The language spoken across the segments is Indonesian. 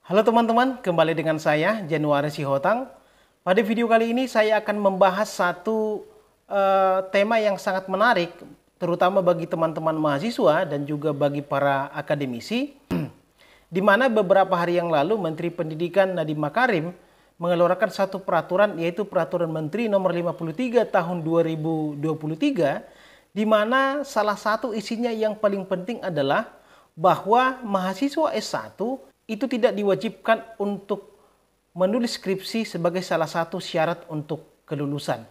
Halo teman-teman, kembali dengan saya Januari Sihotang. Pada video kali ini saya akan membahas satu tema yang sangat menarik, terutama bagi teman-teman mahasiswa dan juga bagi para akademisi, di mana beberapa hari yang lalu Menteri Pendidikan Nadiem Makarim mengeluarkan satu peraturan, yaitu Peraturan Menteri Nomor 53 Tahun 2023, di mana salah satu isinya yang paling penting adalah bahwa mahasiswa S1 itu tidak diwajibkan untuk menulis skripsi sebagai salah satu syarat untuk kelulusan.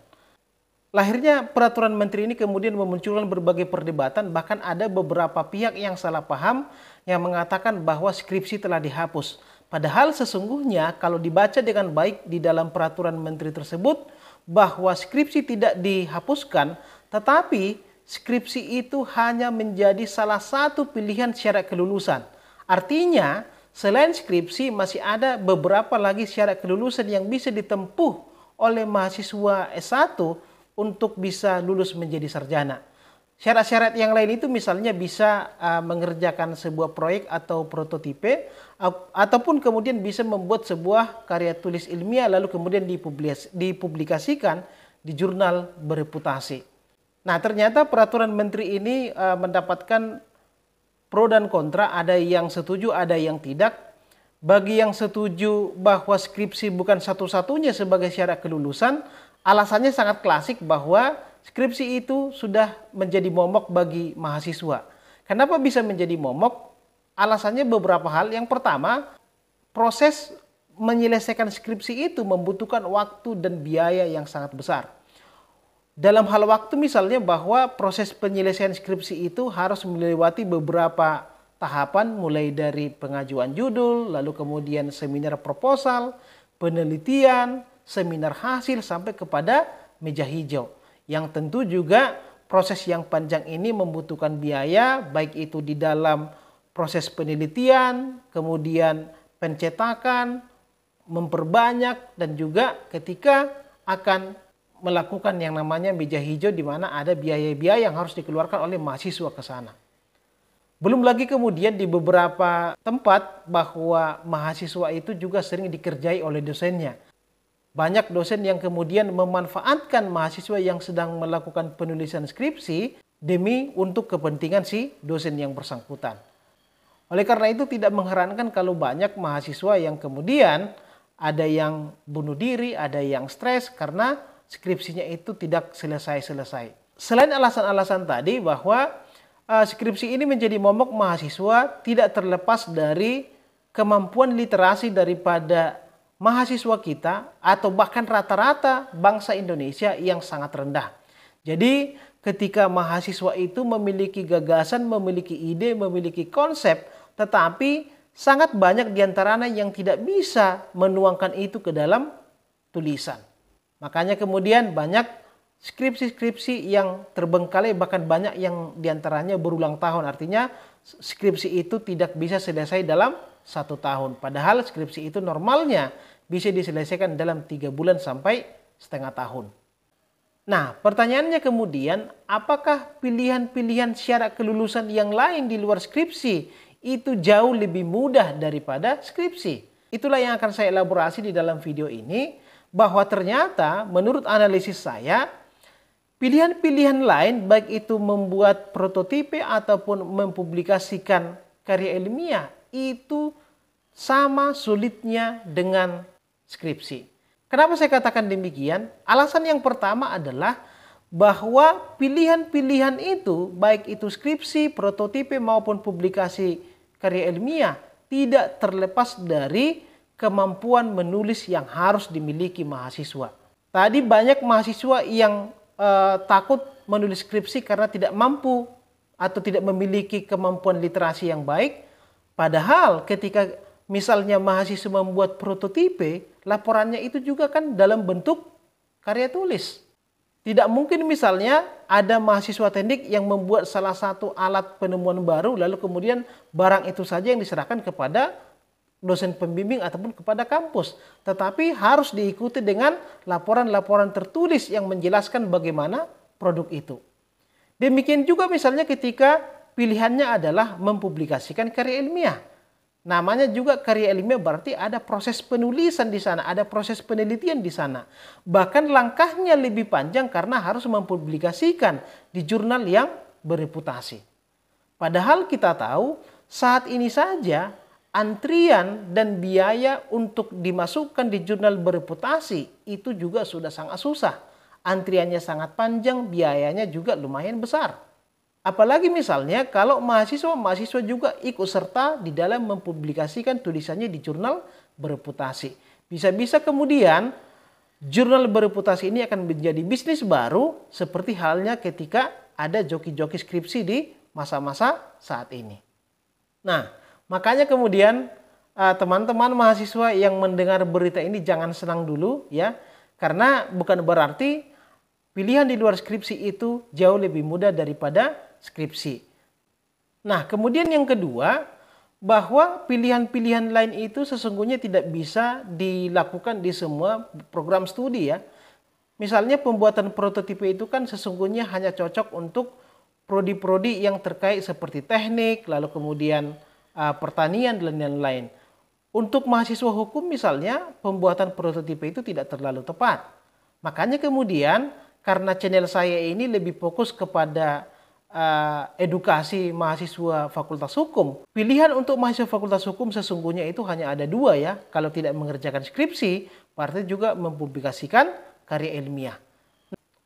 Lahirnya peraturan menteri ini kemudian memunculkan berbagai perdebatan, bahkan ada beberapa pihak yang salah paham yang mengatakan bahwa skripsi telah dihapus. Padahal sesungguhnya kalau dibaca dengan baik di dalam peraturan menteri tersebut bahwa skripsi tidak dihapuskan, tetapi skripsi itu hanya menjadi salah satu pilihan syarat kelulusan. Artinya, selain skripsi masih ada beberapa lagi syarat kelulusan yang bisa ditempuh oleh mahasiswa S1 untuk bisa lulus menjadi sarjana. Syarat-syarat yang lain itu misalnya bisa mengerjakan sebuah proyek atau prototipe, ataupun kemudian bisa membuat sebuah karya tulis ilmiah lalu kemudian dipublikasikan di jurnal bereputasi. Nah, ternyata peraturan menteri ini mendapatkan pro dan kontra, ada yang setuju, ada yang tidak. Bagi yang setuju bahwa skripsi bukan satu-satunya sebagai syarat kelulusan, alasannya sangat klasik bahwa skripsi itu sudah menjadi momok bagi mahasiswa. Kenapa bisa menjadi momok? Alasannya beberapa hal. Yang pertama, proses menyelesaikan skripsi itu membutuhkan waktu dan biaya yang sangat besar. Dalam hal waktu misalnya bahwa proses penyelesaian skripsi itu harus melewati beberapa tahapan, mulai dari pengajuan judul, lalu kemudian seminar proposal, penelitian, seminar hasil, sampai kepada meja hijau. Yang tentu juga proses yang panjang ini membutuhkan biaya, baik itu di dalam proses penelitian, kemudian pencetakan, memperbanyak, dan juga ketika akan melakukan yang namanya meja hijau, di mana ada biaya-biaya yang harus dikeluarkan oleh mahasiswa ke sana. Belum lagi kemudian di beberapa tempat bahwa mahasiswa itu juga sering dikerjai oleh dosennya. Banyak dosen yang kemudian memanfaatkan mahasiswa yang sedang melakukan penulisan skripsi demi untuk kepentingan si dosen yang bersangkutan. Oleh karena itu tidak mengherankan kalau banyak mahasiswa yang kemudian ada yang bunuh diri, ada yang stres karena skripsinya itu tidak selesai-selesai. Selain alasan-alasan tadi bahwa skripsi ini menjadi momok mahasiswa, tidak terlepas dari kemampuan literasi daripada mahasiswa kita atau bahkan rata-rata bangsa Indonesia yang sangat rendah. Jadi ketika mahasiswa itu memiliki gagasan, memiliki ide, memiliki konsep, tetapi sangat banyak diantaranya yang tidak bisa menuangkan itu ke dalam tulisan. Makanya kemudian banyak skripsi-skripsi yang terbengkalai, bahkan banyak yang diantaranya berulang tahun. Artinya skripsi itu tidak bisa selesai dalam 1 tahun. Padahal skripsi itu normalnya bisa diselesaikan dalam 3 bulan sampai setengah tahun. Nah, pertanyaannya kemudian, apakah pilihan-pilihan syarat kelulusan yang lain di luar skripsi itu jauh lebih mudah daripada skripsi? Itulah yang akan saya elaborasi di dalam video ini, bahwa ternyata menurut analisis saya, pilihan-pilihan lain baik itu membuat prototipe ataupun mempublikasikan karya ilmiah itu sama sulitnya dengan skripsi. Kenapa saya katakan demikian? Alasan yang pertama adalah bahwa pilihan-pilihan itu, baik itu skripsi, prototipe maupun publikasi karya ilmiah, tidak terlepas dari kemampuan menulis yang harus dimiliki mahasiswa. Tadi banyak mahasiswa yang takut menulis skripsi karena tidak mampu atau tidak memiliki kemampuan literasi yang baik. Padahal ketika misalnya mahasiswa membuat prototipe, laporannya itu juga kan dalam bentuk karya tulis. Tidak mungkin misalnya ada mahasiswa teknik yang membuat salah satu alat penemuan baru, lalu kemudian barang itu saja yang diserahkan kepada dosen pembimbing ataupun kepada kampus, tetapi harus diikuti dengan laporan-laporan tertulis yang menjelaskan bagaimana produk itu. Demikian juga misalnya ketika pilihannya adalah mempublikasikan karya ilmiah. Namanya juga karya ilmiah berarti ada proses penulisan di sana, ada proses penelitian di sana. Bahkan langkahnya lebih panjang karena harus mempublikasikan di jurnal yang bereputasi. Padahal kita tahu saat ini saja antrian dan biaya untuk dimasukkan di jurnal bereputasi itu juga sudah sangat susah. Antriannya sangat panjang, biayanya juga lumayan besar. Apalagi misalnya kalau mahasiswa juga ikut serta di dalam mempublikasikan tulisannya di jurnal bereputasi. Bisa-bisa kemudian jurnal bereputasi ini akan menjadi bisnis baru seperti halnya ketika ada joki-joki skripsi di masa-masa saat ini. Nah, makanya kemudian teman-teman mahasiswa yang mendengar berita ini jangan senang dulu ya. Karena bukan berarti pilihan di luar skripsi itu jauh lebih mudah daripada skripsi. Nah, kemudian yang kedua, bahwa pilihan-pilihan lain itu sesungguhnya tidak bisa dilakukan di semua program studi ya. Misalnya pembuatan prototipe itu kan sesungguhnya hanya cocok untuk prodi-prodi yang terkait seperti teknik, lalu kemudian pertanian dan lain-lain. Untuk mahasiswa hukum misalnya, pembuatan prototipe itu tidak terlalu tepat. Makanya kemudian karena channel saya ini lebih fokus kepada edukasi mahasiswa Fakultas Hukum. Pilihan untuk mahasiswa Fakultas Hukum sesungguhnya itu hanya ada dua ya. Kalau tidak mengerjakan skripsi, berarti juga mempublikasikan karya ilmiah.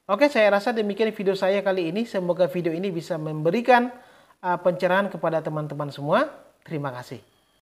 Oke, saya rasa demikian video saya kali ini. Semoga video ini bisa memberikan pencerahan kepada teman-teman semua. Terima kasih.